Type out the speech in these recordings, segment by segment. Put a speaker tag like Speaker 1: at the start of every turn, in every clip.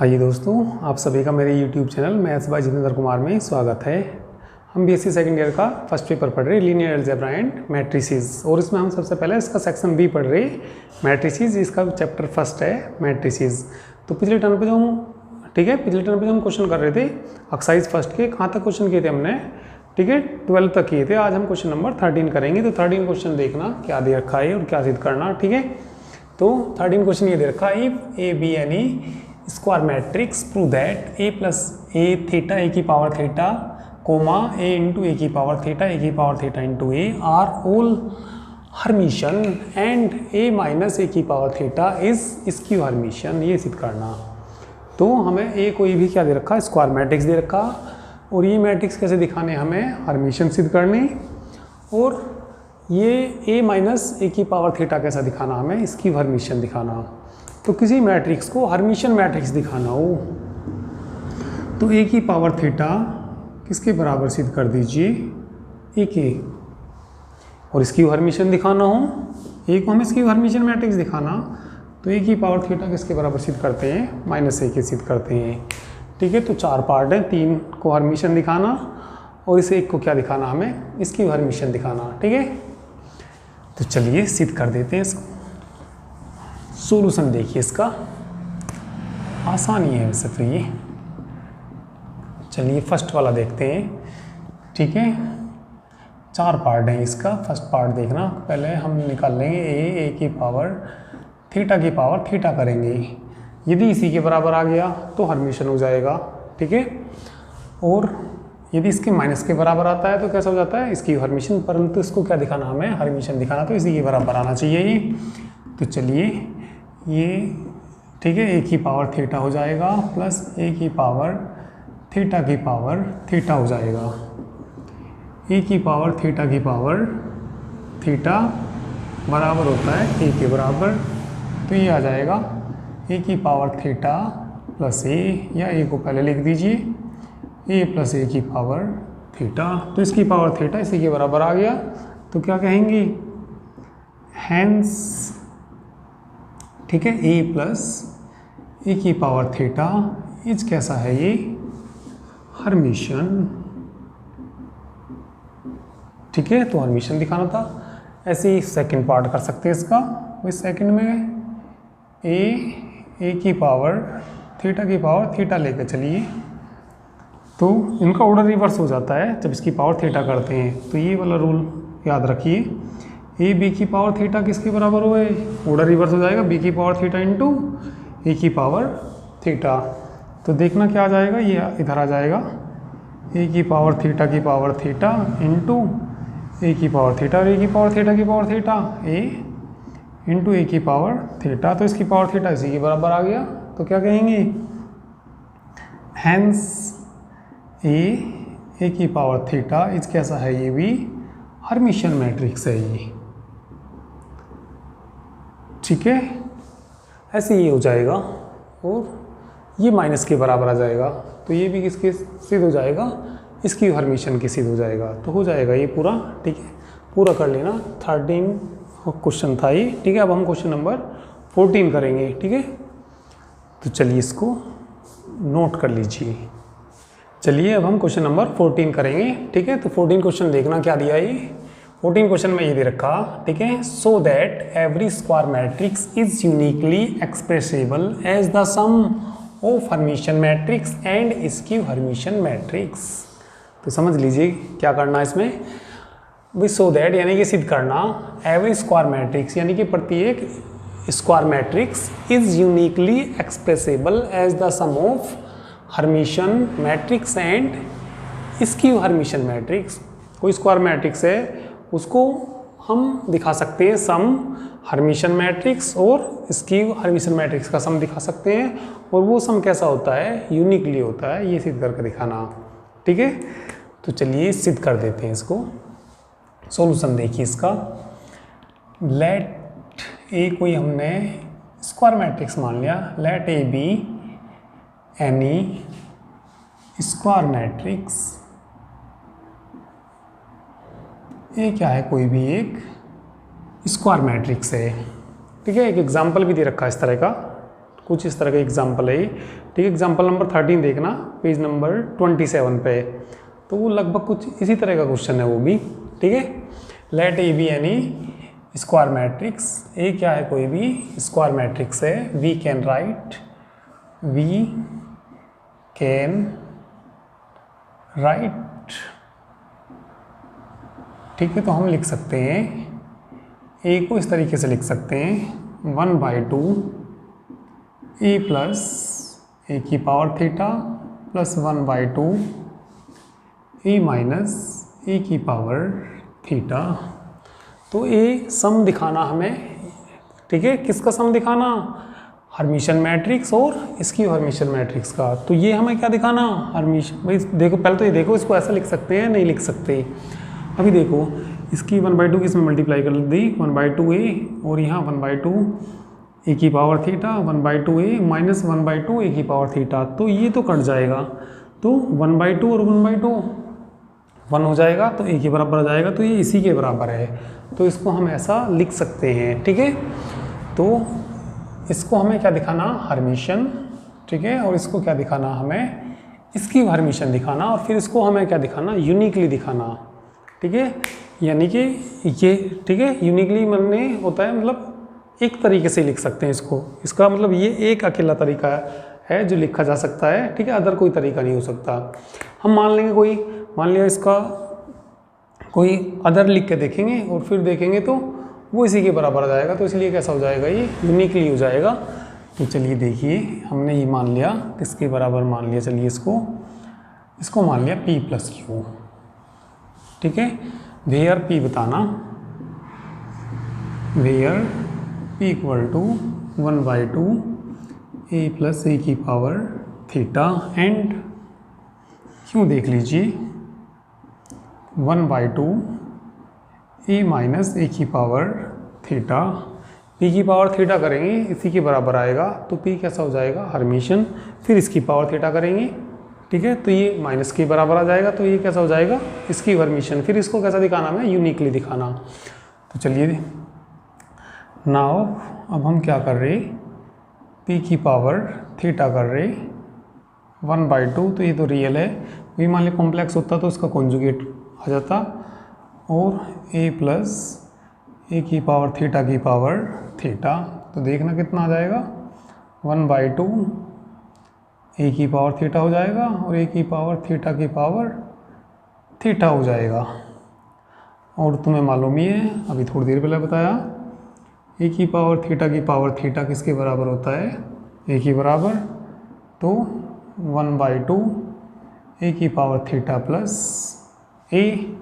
Speaker 1: आइए दोस्तों, आप सभी का मेरे YouTube channel maths by Jitendra Kumar में स्वागत है। हम BSc सेकंड ईयर का फर्स्ट पेपर पढ़ रहे हैं, लीनियर अलजेब्रा एंड मैट्रिसेस। और इसमें हम सबसे पहले इसका सेक्शन बी पढ़ रहे हैं, मैट्रिसेस। इसका चैप्टर फर्स्ट है मैट्रिसेस। तो पिछले टर्न पे जो हम क्वेश्चन कर रहे थे एक्सरसाइज फर्स्ट के, कहाँ तक क्वेश्चन किए थे हमने, ठीक है, 12 तक किए थे। आज हम क्वेश्चन नंबर 13 करेंगे। तो 13 क्वेश्चन देखना क्या दे रखा है और क्या सिद्ध करना, ठीक है। तो 13 क्वेश्चन ये दे रखा है, if A B any square matrix prove that A plus A theta A की power theta comma A into A की power theta into A are all Hermitian and A minus A की power theta is skew Hermitian, ये सिद्ध करना। तो हमें ए कोई भी क्या दे रखा है, स्क्वायर मैट्रिक्स दे रखा, और ये मैट्रिक्स कैसे दिखाने, हमें हर्मिशन सिद्ध करनी, और ये ए माइनस ए की पावर थीटा कैसा दिखाना, हमें स्क्यू हर्मिशन दिखाना। तो किसी मैट्रिक्स को हर्मिशन मैट्रिक्स दिखाना हो तो ए की पावर थीटा किसके बराबर सिद्ध कर दीजिए, ए के, और स्क्यू हर्मिशन दिखाना हो, ए को हमें स्क्यू हर्मिशन मैट्रिक्स दिखाना, तो ए की पावर थीटा किसके बराबर सिद्ध करते हैं, माइनस ए के सिद्ध करते हैं, ठीक है। तो 4 पार्ट है, 3 को हर्मिशन दिखाना और इसे एक को क्या दिखाना, हमें स्क्यू हर्मिशन दिखाना, ठीक है। तो चलिए सिद्ध कर देते हैं इसको। सॉल्यूशन देखिए इसका, आसानी है वैसे तो ये। चलिए फर्स्ट वाला देखते हैं, ठीक है। 4 पार्ट है इसका। फर्स्ट पार्ट देखना, पहले हम निकाल लेंगे ए की पावर थीटा करेंगे। यदि इसी के बराबर आ गया तो हर्मिशन हो जाएगा, ठीक है। और यदि इसके माइनस के बराबर आता है तो कैसा हो जाता है, इसकी हर्मिशन। परंतु इसको क्या दिखाना, हमें हर्मिशन दिखाना, तो इसी के बराबर आना चाहिए ये। तो चलिए ये, ठीक है, ए की पावर थीटा हो जाएगा प्लस ए की पावर थीटा हो जाएगा। ए की पावर थीटा बराबर होता है ए के बराबर, तो ये आ जाएगा ए की पावर थीटा प्लस ए, या ए को पहले लिख दीजिए, ए प्लस ए की पावर थीटा। तो इसकी पावर थीटा इसी के बराबर आ गया, तो क्या कहेंगे, हैंस, ठीक है, ए प्लस ए की पावर थीटा इज कैसा है, ये हर्मिशन, ठीक है। तो हर्मिशन दिखाना था। ऐसे ही सेकंड पार्ट कर सकते हैं इसका। वही सेकंड में ए की पावर थीटा लेकर चलिए, तो इनका ऑर्डर रिवर्स हो जाता है जब इसकी पावर थीटा करते हैं। तो ये वाला रूल याद रखिए, ए बी की पावर थीटा किसके बराबर हुए, ऑर्डर रिवर्स हो जाएगा, बी की पावर थीटा इंटू ए की पावर थीटा। तो देखना क्या आ जाएगा, ये इधर आ जाएगा, ए की पावर थीटा इंटू ए की पावर थीटा, और ए की power theta A into A की पावर थीटा। तो इसकी पावर थीटा इसी के बराबर आ गया, तो क्या कहेंगे, हैंस ए की पावर थीटा इज कैसा है, ये भी हर्मिशन मैट्रिक्स है ये, ठीक है। ऐसे ही हो जाएगा, और ये माइनस के बराबर आ जाएगा, तो ये भी किसके सिद्ध हो जाएगा, इसकी हर्मिशन के सिद्ध हो जाएगा। तो हो जाएगा ये पूरा, ठीक है। पूरा कर लेना, 13 क्वेश्चन था ये, ठीक है। अब हम क्वेश्चन नंबर 14 करेंगे, ठीक है। तो चलिए इसको नोट कर लीजिए। चलिए अब हम क्वेश्चन नंबर 14 करेंगे, ठीक है। तो 14 क्वेश्चन देखना क्या दिया है, 14 क्वेश्चन में ये दे रखा, ठीक है। So that every square matrix is uniquely expressible as the sum of Hermitian matrix and skew Hermitian matrix. तो समझ लीजिए क्या करना है इसमें भाई, सो दैट यानी कि सिद्ध करना, एवरी स्क्वायर मैट्रिक्स यानी कि प्रत्येक square matrix is uniquely expressible as the sum of Hermitian matrix and skew Hermitian matrix. कोई स्क्वायर मैट्रिक्स है, उसको हम दिखा सकते हैं सम हर्मिशन मैट्रिक्स और स्क्यू हर्मिशन मैट्रिक्स का सम दिखा सकते हैं, और वो सम कैसा होता है, यूनिकली होता है, ये सिद्ध करके दिखाना, ठीक है। तो चलिए सिद्ध कर देते हैं इसको। सॉल्यूशन देखिए इसका, लेट ए कोई हमने स्क्वायर मैट्रिक्स मान लिया, let A B any square matrix, ये क्या है, कोई भी एक स्क्वायर मैट्रिक्स है, ठीक है। एक एग्जाम्पल भी दे रखा है इस तरह का, कुछ इस तरह का एग्जाम्पल है, ठीक है। एग्जाम्पल नंबर 13 देखना, पेज नंबर 27 पे, तो वो लगभग कुछ इसी तरह का क्वेश्चन है वो भी, ठीक है। Let A B any square matrix, A क्या है, कोई भी स्क्वायर मैट्रिक्स है, वी कैन राइट ठीक है। तो हम लिख सकते हैं ए को इस तरीके से लिख सकते हैं 1/2 ए प्लस ए की power theta plus 1/2 A minus A की पावर थीटा। तो ए सम दिखाना हमें, ठीक है, किसका सम दिखाना, हर्मिशन मैट्रिक्स और इसकी हर्मिशन मैट्रिक्स का। तो ये हमें क्या दिखाना, हर्मिशन, भाई देखो पहले तो ये देखो, इसको ऐसा लिख सकते हैं, नहीं लिख सकते। अभी देखो इसकी 1/2 की इसमें मल्टीप्लाई कर दी 1/2 ए, और यहाँ 1/2 ए की पावर थीटा 1/2 ए माइनस 1/2 ए की पावर थीटा। तो ये तो कट जाएगा, तो 1/2 और 1/2 1 हो जाएगा, तो ए के बराबर आ जाएगा, तो ये इसी के बराबर है। तो इसको हम ऐसा लिख सकते हैं, ठीक है। तो इसको हमें क्या दिखाना, हर्मिशन, ठीक है, और इसको क्या दिखाना हमें, इसकी हर्मिशन दिखाना, और फिर इसको हमें क्या दिखाना, यूनिकली दिखाना, ठीक है। यानी कि ये, ठीक है, यूनिकली मानने होता है मतलब एक तरीके से लिख सकते हैं इसको, इसका मतलब ये एक अकेला तरीका है जो लिखा जा सकता है, ठीक है, अदर कोई तरीका नहीं हो सकता। हम मान लेंगे कोई, मान लिया इसका कोई अदर लिख के देखेंगे और फिर देखेंगे तो वो इसी के बराबर आ जाएगा, तो इसलिए कैसा हो जाएगा, ये यूनिकली हो जाएगा। तो चलिए देखिए, हमने ये मान लिया किसके बराबर मान लिया, चलिए इसको मान लिया P प्लस क्यू, ठीक है। वेयर P बताना, where P equal to 1/2 A plus A की पावर थीटा एंड क्यों देख लीजिए 1/2 ए माइनस ए की पावर थीटा। पी की पावर थीटा करेंगे इसी के बराबर आएगा, तो पी कैसा हो जाएगा, हर्मिशन, फिर इसकी पावर थीटा करेंगे, ठीक है, तो ये माइनस के बराबर आ जाएगा, तो ये कैसा हो जाएगा, इसकी हर्मिशन। फिर इसको कैसा दिखाना है, यूनिकली दिखाना। तो चलिए नाउ अब हम क्या कर रहे, पी की पावर थीटा कर रहे 1/2, तो ये तो रियल है, वही मान ली कॉम्प्लेक्स होता तो इसका कॉन्जुगेट आ जाता, और ए प्लस ए की पावर थीटा की पावर थीटा। तो देखना कितना आ जाएगा, 1/2 ए की पावर थीटा हो जाएगा और ए की पावर थीटा की पावर थीटा हो जाएगा। और तुम्हें मालूम ही है, अभी थोड़ी देर पहले बताया, ए की पावर थीटा किसके बराबर होता है, ए के बराबर, तो 1/2 ए की पावर थीटा प्लस ए,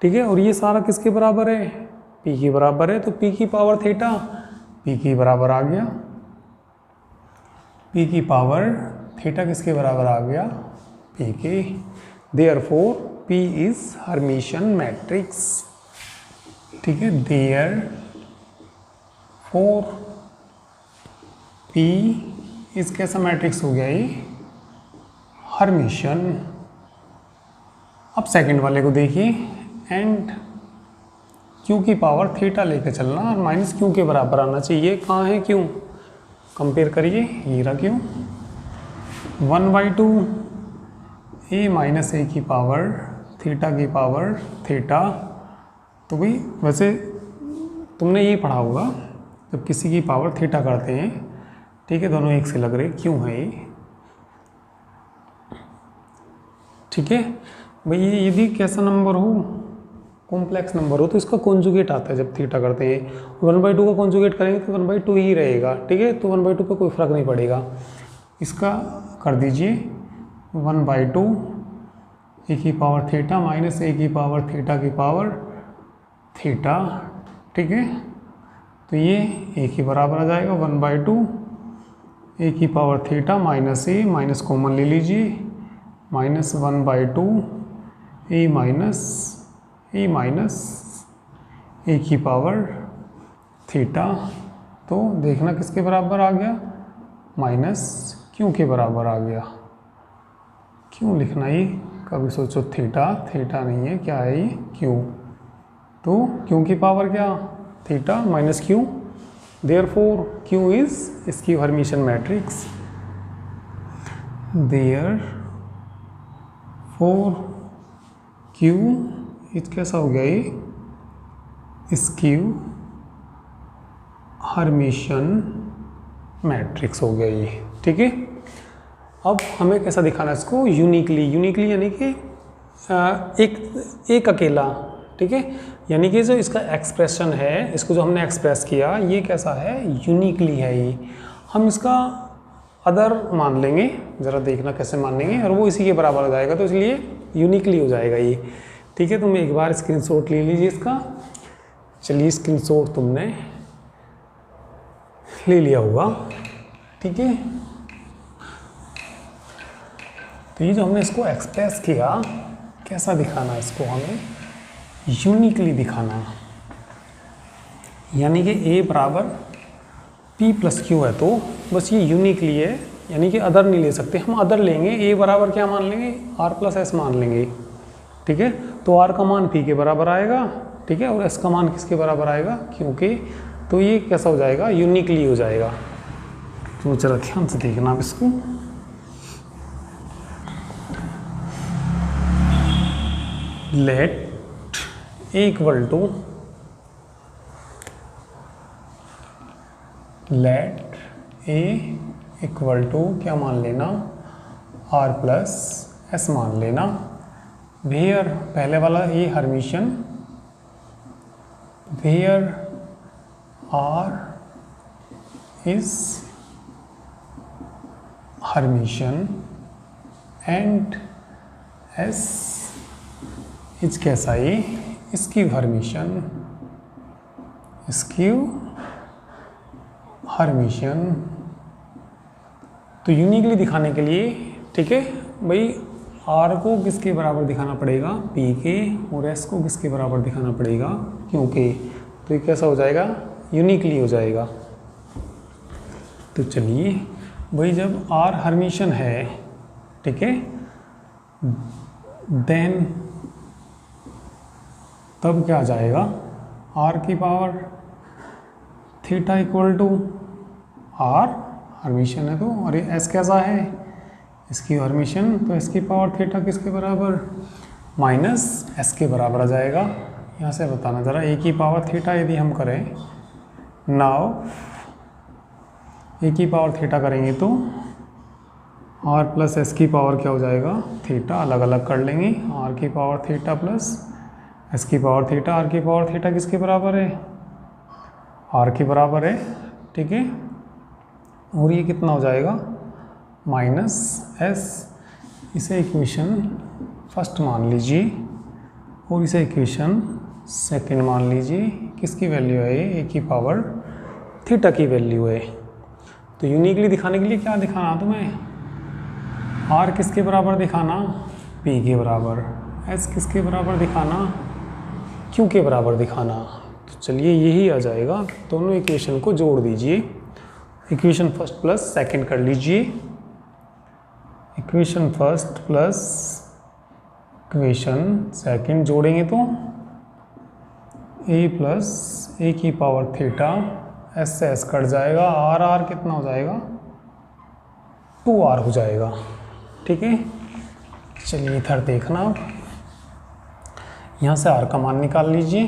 Speaker 1: ठीक है। और ये सारा किसके बराबर है, पी के बराबर है, तो पी की पावर थीटा पी के बराबर आ गया, पी की पावर थीटा किसके बराबर आ गया, पी के। Therefore P is Hermitian matrix, ठीक है। देयरफॉर पी इज कैसा मैट्रिक्स हो गया, ये हर्मिशन। अब सेकंड वाले को देखिए, एंड क्यू की पावर थीटा लेके चलना और माइनस क्यू के बराबर आना चाहिए। कहाँ है क्यू, कंपेयर करिए, ये रहा क्यू, 1/2 ए माइनस ए की पावर थीटा। तो भाई वैसे तुमने ये पढ़ा होगा, जब किसी की पावर थीटा करते हैं, ठीक है, दोनों एक से लग रहे, क्यों है ये, ठीक है। भाई ये यदि कैसा नंबर हो, कॉम्प्लेक्स नंबर हो, तो इसका कॉन्जुगेट आता है जब थीटा करते हैं, 1/2 का कॉन्जुगेट करेंगे तो 1/2 ही रहेगा, ठीक है, तो 1/2 पे कोई फ़र्क नहीं पड़ेगा। इसका कर दीजिए 1/2 ए की पावर थीटा माइनस ए की पावर थीटा की पावर थीटा, ठीक है। तो ये ए के बराबर आ जाएगा 1/2 ए की पावर थीटा माइनस ए, माइनस कॉमन ले लीजिए, माइनस 1/2 ए माइनस ए की पावर थीटा। तो देखना किसके बराबर आ गया, माइनस क्यू के बराबर आ गया। क्यों लिखना, ये कभी सोचो थीटा नहीं है, क्या है ये, क्यू। तो क्यू की पावर क्या, theta minus Q, therefore Q is skew Hermitian matrix, therefore Q is कैसा हो गया ये, स्क्यू हर्मिशियन मैट्रिक्स हो गया ये, ठीक है। अब हमें कैसा दिखाना है इसको, यूनिकली, यूनिकली यानी कि एक अकेला, ठीक है, यानी कि जो इसका एक्सप्रेशन है, इसको जो हमने एक्सप्रेस किया, ये कैसा है, यूनिकली है ये। हम इसका अदर मान लेंगे, ज़रा देखना कैसे मान लेंगे, और वो इसी के बराबर हो जाएगा, तो इसलिए यूनिकली हो जाएगा ये, ठीक है। तुम एक बार स्क्रीनशॉट ले लीजिए इसका। चलिए स्क्रीनशॉट तुमने ले लिया होगा, ठीक है। तो ये जो हमने इसको एक्सप्रेस किया, कैसा दिखाना है इसको, हमें यूनिकली दिखाना, यानी कि A बराबर P प्लस Q है, तो बस ये यूनिकली है, यानी कि अदर नहीं ले सकते। हम अदर लेंगे, A बराबर क्या मान लेंगे, R प्लस S मान लेंगे, ठीक है। तो R का मान P के बराबर आएगा, ठीक है, और S का मान किसके बराबर आएगा, क्योंकि, तो ये कैसा हो जाएगा, यूनिकली हो जाएगा। तो जरा ध्यान से देखना आप इसको। Let A equal to, let A equal to क्या मान लेना, R प्लस S मान लेना, वेयर पहले वाला A Hermitian, where R is Hermitian and S is कैसा ही, स्क्यू हर्मिशियन, स्क्यू हर्मिशियन। तो यूनिकली दिखाने के लिए, ठीक है भाई, R को किसके बराबर दिखाना पड़ेगा, P के, और S को किसके बराबर दिखाना पड़ेगा, क्योंकि, तो ये कैसा हो जाएगा, यूनिकली हो जाएगा। तो चलिए भाई, जब R हर्मिशियन है, ठीक है, देन तब क्या आ जाएगा, R की power theta equal to R Hermitian है, तो और ये S कैसा है, इसकी हर्मिशियन, तो S की पावर थीटा किसके बराबर, माइनस S के बराबर आ जाएगा। यहाँ से बताना ज़रा, A की पावर थीटा यदि हम करें, नाउ A की पावर थीटा करेंगे तो R प्लस S की पावर क्या हो जाएगा, थीटा, अलग अलग कर लेंगे, R की पावर थीटा प्लस S की पावर थीटा। R की पावर थीटा किसके बराबर है, R के बराबर है, ठीक है, और ये कितना हो जाएगा, माइनस S। इसे इक्वेशन फर्स्ट मान लीजिए, और इसे इक्वेशन सेकंड मान लीजिए। किसकी वैल्यू है ये, A की पावर थीटा की वैल्यू है। तो यूनिकली दिखाने के लिए क्या दिखाना तुम्हें, R किसके बराबर दिखाना, P के बराबर, S किसके बराबर दिखाना, Q के बराबर दिखाना। तो चलिए यही आ जाएगा, दोनों इक्वेशन को जोड़ दीजिए, इक्वेशन फर्स्ट प्लस सेकंड कर लीजिए, equation first plus equation second जोड़ेंगे तो A प्लस A की पावर थीटा, S से S कट जाएगा, R कितना हो जाएगा, 2R हो जाएगा, ठीक है। चलिए इधर देखना, आप यहाँ से R का मान निकाल लीजिए,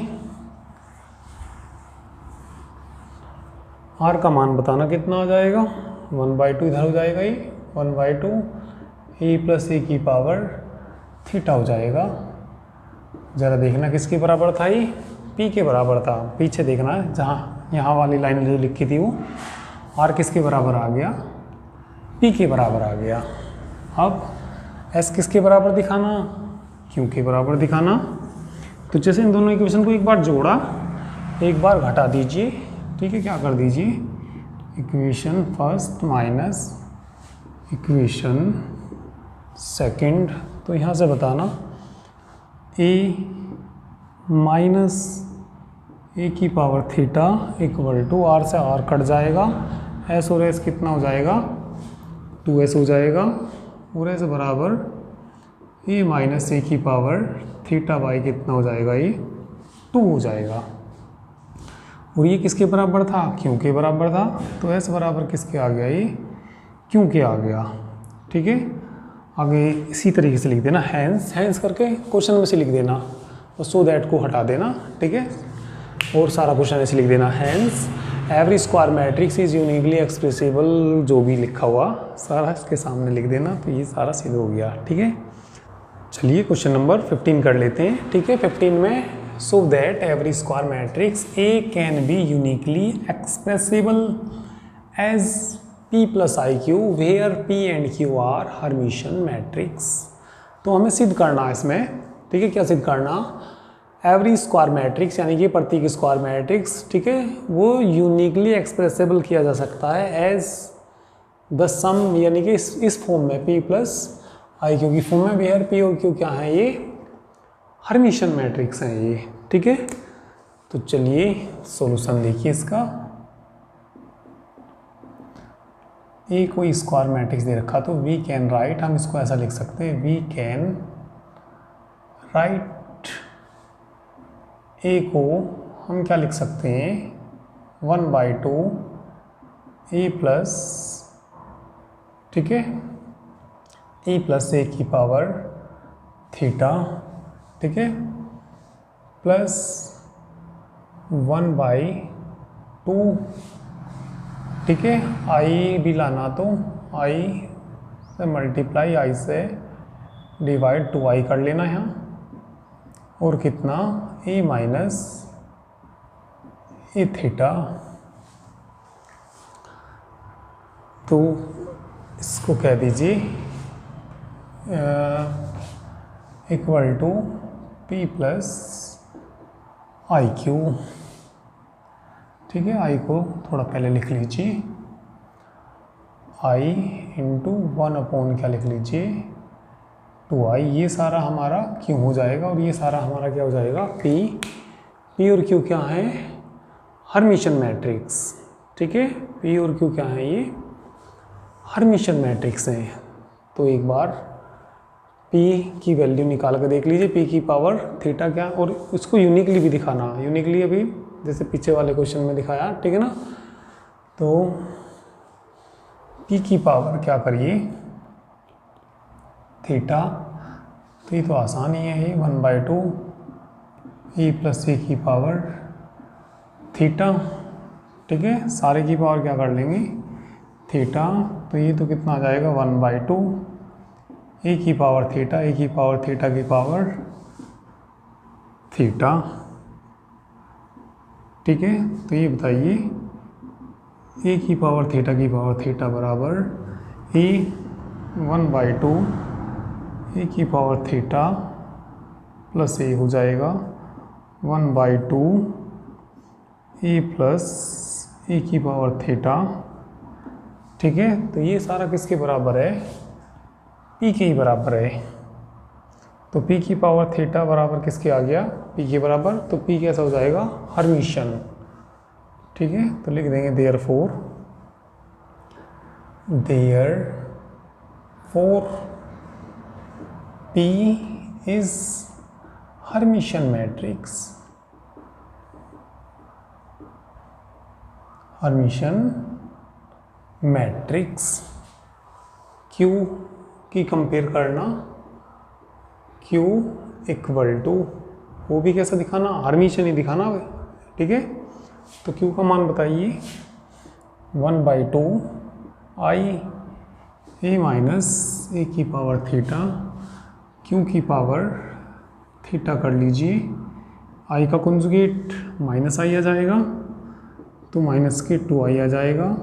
Speaker 1: R का मान बताना कितना हो जाएगा, 1/2 इधर हो जाएगा, ये 1/2 A प्लस A की पावर थीटा हो जाएगा। ज़रा देखना किसके बराबर था, ये P के बराबर था, पीछे देखना जहाँ यहाँ वाली लाइन जो लिखी थी वो R किसके बराबर आ गया, P के बराबर आ गया। अब S किसके बराबर दिखाना, Q के बराबर दिखाना। तो जैसे इन दोनों इक्वेशन को एक बार जोड़ा, एक बार घटा दीजिए, ठीक है, क्या कर दीजिए, equation first minus equation second. तो यहाँ से बताना A माइनस A की power theta equal to R से R कट जाएगा, S और S कितना हो जाएगा, 2S हो जाएगा, और S बराबर A माइनस A की पावर थीटा बाई कितना हो जाएगा, ये 2 हो जाएगा। और ये किसके बराबर था, क्यू के बराबर था। तो एस बराबर किसके आ गया, ये क्यू के आ गया। ठीक है, आगे इसी तरीके से लिख देना, हैंस करके क्वेश्चन में से लिख देना और सो दैट को हटा देना। ठीक है, और सारा क्वेश्चन ऐसे लिख देना, hence every square matrix is uniquely expressible, जो भी लिखा हुआ सारा इसके सामने लिख देना। तो ये सारा सिद्ध हो गया। ठीक है, चलिए क्वेश्चन नंबर 15 कर लेते हैं। ठीक है, 15 में so that every square matrix A can be uniquely expressible as P plus i Q where P and Q are Hermitian matrix. तो हमें सिद्ध करना है इसमें। ठीक है, क्या सिद्ध करना, एवरी स्क्वायर मैट्रिक्स यानी कि प्रत्येक स्क्वायर मैट्रिक्स, ठीक है, वो यूनिकली एक्सप्रेसिबल किया जा सकता है एज द सम, यानी कि इस फॉर्म में P प्लस आई क्यू की फॉर्म में, वेयर P और Q क्या है, ये हर्मिशियन मैट्रिक्स हैं ये। ठीक है, तो चलिए सॉल्यूशन देखिए इसका। ए कोई स्क्वायर मैट्रिक्स दे रखा, तो वी कैन राइट, हम इसको ऐसा लिख सकते हैं, वी कैन राइट ए को हम क्या लिख सकते हैं, 1/2 ए प्लस, ठीक है, ए प्लस ए की पावर थीटा, ठीक है, प्लस 1/2, ठीक है, आई भी लाना, तो आई से मल्टीप्लाई, आई से डिवाइड 2i कर लेना यहाँ, और कितना, ए माइनस ए थीटा। तो इसको कह दीजिए equal to P plus i Q. ठीक है, आई को थोड़ा पहले लिख लीजिए, आई इंटू 1 क्या लिख लीजिए, 2i। ये सारा हमारा क्यू हो जाएगा और ये सारा हमारा क्या हो जाएगा, P और Q क्या है, हर्मिशियन मैट्रिक्स। ठीक है, P और Q क्या है, ये हर्मिशियन मैट्रिक्स हैं। तो एक बार P की वैल्यू निकाल कर देख लीजिए, P की पावर थीटा क्या, और उसको यूनिकली भी दिखाना, यूनिकली अभी जैसे पीछे वाले क्वेश्चन में दिखाया। ठीक है ना, तो P की पावर क्या करिए, थीटा, तो ये तो आसान ही है, 1/2 ए प्लस ए की पावर थीटा। ठीक है, सारे की पावर क्या कर लेंगे, थीटा। तो ये तो कितना आ जाएगा, 1/2 ए की पावर थीटा, ए की पावर थीटा की पावर थीटा। ठीक है, तो ये बताइए, ए की पावर थीटा बराबर ए 1/2 ए की पावर थीटा प्लस ए हो जाएगा 1/2 ए प्लस ए की पावर थीटा। ठीक है, तो ये सारा किसके बराबर है, P के ही बराबर है। तो P की पावर थीटा बराबर किसके आ गया, P के बराबर। तो P कैसा हो जाएगा, हर्मिशियन। ठीक है, तो लिख देंगे therefore P is Hermitian matrix, Hermitian matrix. Q की कंपेयर करना, Q इक्वल टू, वो भी कैसा दिखाना, हर्मिशियन ही दिखाना। ठीक है, तो Q का मान बताइए, 1/2 आई ए माइनस ए की पावर थीटा, Q की पावर थीटा कर लीजिए, आई का कंजुगेट माइनस आई आ जाएगा, तो माइनस के 2i आ जाएगा,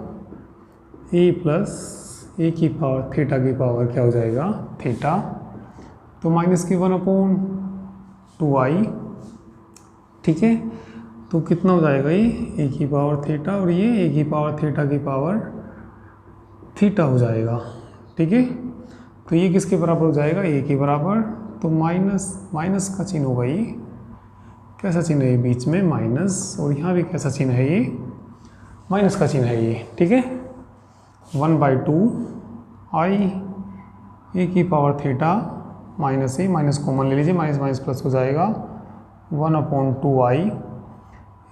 Speaker 1: ए प्लस ए की पावर थीटा की पावर क्या हो जाएगा, थीटा। तो माइनस की 1/2i। ठीक है, तो कितना हो जाएगा, ये ए की पावर थीटा और ये ए की पावर थीटा की पावर थीटा हो जाएगा। ठीक है, तो ये किसके बराबर हो जाएगा, ए के बराबर। तो माइनस का चिन्ह होगा, ये कैसा चिन्ह है, बीच में माइनस, और यहाँ भी कैसा चिन्ह है, ये माइनस का चिन्ह है ये। ठीक है, 1/2 आई ए की पावर थीटा माइनस ए, माइनस कॉमन ले लीजिए, माइनस माइनस प्लस हो जाएगा, 1/2 आई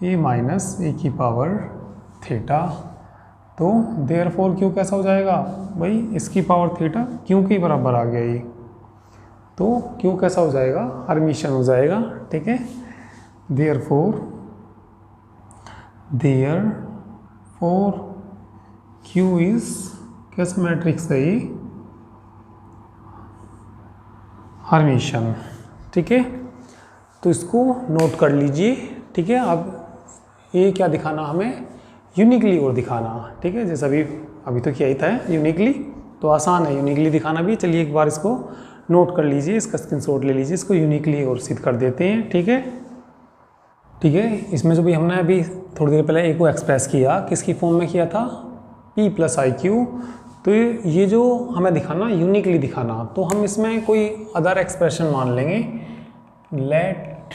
Speaker 1: ए माइनस ए की पावर थीटा। तो देयरफॉर क्यू कैसा हो जाएगा भाई, इसकी पावर थीटा क्यू के बराबर आ गया ये, तो क्यू कैसा हो जाएगा, हर्मिशन हो जाएगा। ठीक है, देयरफॉर क्यू इज कैसा मैट्रिक्स है ये, हर्मिशन। ठीक है, तो इसको नोट कर लीजिए। ठीक है, अब ये क्या दिखाना हमें, यूनिकली और दिखाना। ठीक है, जैसे अभी तो किया ही था यूनिकली, तो आसान है यूनिकली दिखाना भी। चलिए एक बार इसको नोट कर लीजिए, इसका स्क्रीनशॉट ले लीजिए, इसको यूनिकली और सिद्ध कर देते हैं। ठीक है, ठीक है, इसमें जो भी हमने अभी थोड़ी देर पहले ए को एक्सप्रेस किया, किसकी फॉर्म में किया था, P + IQ। तो ये जो हमें दिखाना यूनिकली दिखाना, तो हम इसमें कोई अदर एक्सप्रेशन मान लेंगे, लेट,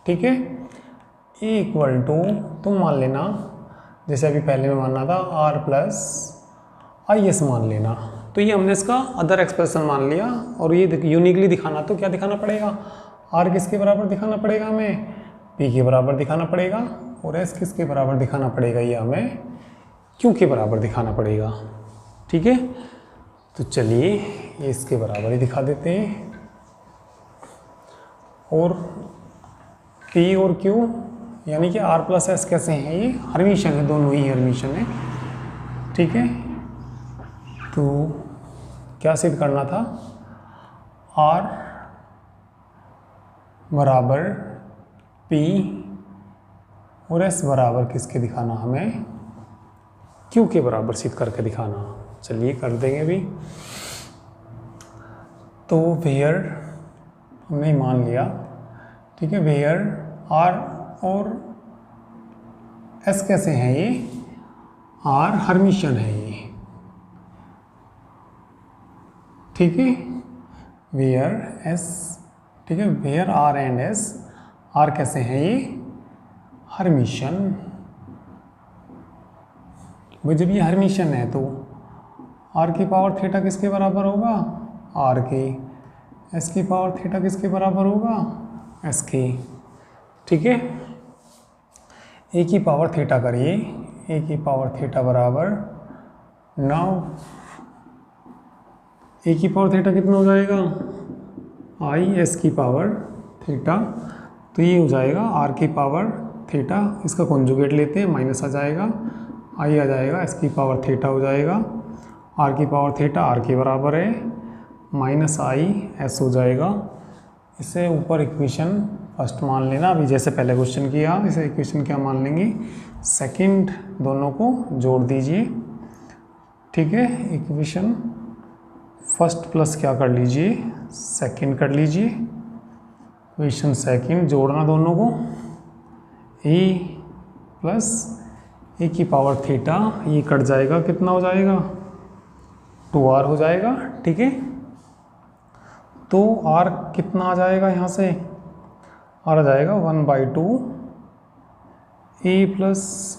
Speaker 1: ठीक है, ए इक्वल टू, तुम मान लेना जैसे अभी पहले में मानना था R + IS मान लेना। तो ये हमने इसका अदर एक्सप्रेशन मान लिया, और ये यूनिकली दिखाना तो क्या दिखाना पड़ेगा, R किसके बराबर दिखाना पड़ेगा हमें, P के बराबर दिखाना पड़ेगा, और S किसके बराबर दिखाना पड़ेगा, ये हमें Q के बराबर दिखाना पड़ेगा। ठीक है, तो चलिए ये इसके बराबर ही दिखा देते हैं। और P और Q यानी कि R + S कैसे हैं, ये हर्मिशन है, दोनों ही हर्मिशन है। ठीक है, तो क्या सिद्ध करना था, R बराबर P और S बराबर किसके दिखाना हमें, Q के बराबर सिद्ध करके दिखाना। चलिए कर देंगे अभी। तो वेयर हमने मान लिया, ठीक है, वेयर R और S कैसे हैं, ये R हर्मिशन है ये। ठीक है, वेयर S, ठीक है, where R and S, R कैसे हैं ये, हर्मिशन। भाई जब ये हर्मिशन है तो R की पावर थीटा किसके बराबर होगा, R के, S की पावर थीटा किसके बराबर होगा, S के। ठीक है, A की पावर थीटा करिए, A की पावर थीटा बराबर 9, A की पावर थीटा कितना हो जाएगा, I S की पावर थीटा, तो ये हो जाएगा R की पावर थीटा, इसका कॉन्जुगेट लेते हैं, माइनस आ जाएगा, I आ जाएगा, S की पावर थीटा हो जाएगा, R की पावर थीटा R के बराबर है, -I S हो जाएगा। इसे ऊपर इक्वेशन फर्स्ट मान लेना, अभी जैसे पहले क्वेश्चन किया, इसे इक्वेशन क्या मान लेंगे, सेकंड, दोनों को जोड़ दीजिए। ठीक है, इक्वेशन फर्स्ट प्लस क्या कर लीजिए, सेकंड कर लीजिए, इक्वेशन सेकंड जोड़ना दोनों को, A + A की पावर थीटा, ये कट जाएगा, कितना हो जाएगा, 2R हो जाएगा। ठीक है, तो R कितना आ जाएगा यहाँ से, R आ जाएगा 1/2 A +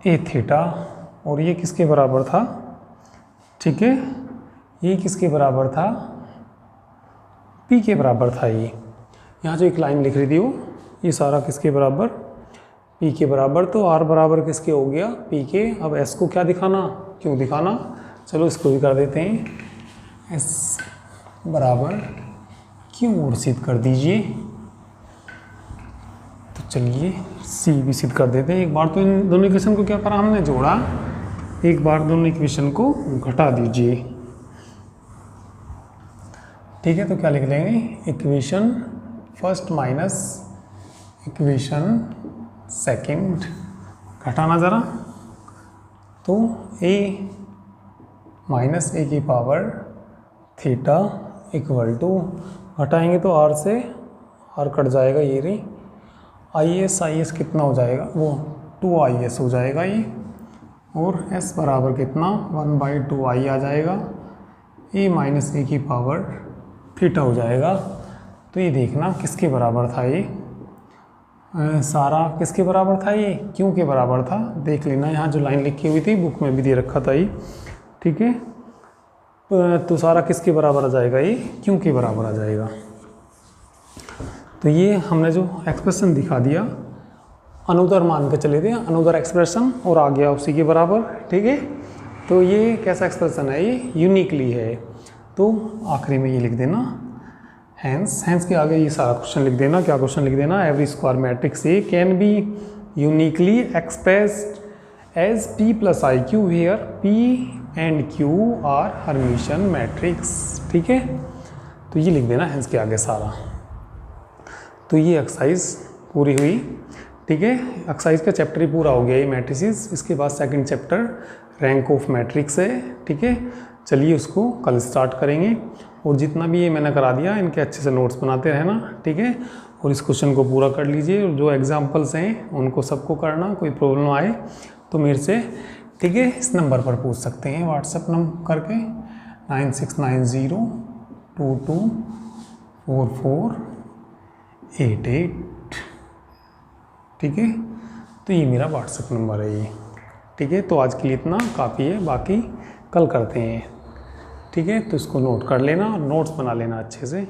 Speaker 1: A थीटा, और ये किसके बराबर था, ठीक है, ये किसके बराबर था, P के बराबर था। ये यहाँ जो एक लाइन लिख रही थी वो, ये सारा किसके बराबर, P के बराबर। तो R बराबर किसके हो गया, P के। अब S को क्या दिखाना, क्यों दिखाना, चलो इसको भी कर देते हैं, S बराबर क्यों और सिद्ध कर दीजिए। तो चलिए C भी सिद्ध कर देते हैं। एक बार तो इन दोनों इक्वेशन को क्या करा हमने, जोड़ा, एक बार दोनों इक्वेशन को घटा दीजिए। ठीक है, तो क्या लिख लेंगे, equation first minus equation second, घटाना ज़रा, तो A - A की पावर थीटा इक्वल टू, घटाएंगे तो R से R कट जाएगा, ये रही, IS कितना हो जाएगा, वो 2IS हो जाएगा ये, और S बराबर कितना 1/2I आ जाएगा, A - A की पावर थीटा हो जाएगा। तो ये देखना किसके बराबर था, ये सारा किसके बराबर था, ये क्यों के बराबर था, देख लेना, यहाँ जो लाइन लिखी हुई थी बुक में भी दे रखा था ये। ठीक है, तो सारा किसके बराबर आ जाएगा, ये क्यों के बराबर आ जाएगा। तो ये हमने जो एक्सप्रेशन दिखा दिया, अनुदर मान के चले थे, अनुदर एक्सप्रेशन, और आ गया उसी के बराबर। ठीक है, तो ये कैसा एक्सप्रेशन है, ये यूनिकली है, तो आखिरी में ये लिख देना हैंस के आगे ये सारा क्वेश्चन लिख देना। क्या क्वेश्चन लिख देना, every square matrix A can be uniquely expressed as P + IQ where P and Q are Hermitian matrix. ठीक है, तो ये लिख देना हैंस के आगे सारा। तो ये एक्सरसाइज पूरी हुई। ठीक है, एक्सरसाइज का चैप्टर ही पूरा हो गया ये मैट्रिसेस। इसके बाद second chapter rank of matrix है। ठीक है, चलिए उसको कल स्टार्ट करेंगे। और जितना भी ये मैंने करा दिया इनके अच्छे से नोट्स बनाते रहना। ठीक है, और इस क्वेश्चन को पूरा कर लीजिए, और जो एग्जाम्पल्स हैं उनको सबको करना। कोई प्रॉब्लम आए तो मेरे से, ठीक है, इस नंबर पर पूछ सकते हैं व्हाट्सएप नंबर करके 9690224488। ठीक है, तो ये मेरा व्हाट्सएप नंबर है ये। ठीक है, तो आज के लिए इतना काफ़ी है, बाकी कल करते हैं। ठीक है, तो इसको नोट कर लेना और नोट्स बना लेना अच्छे से।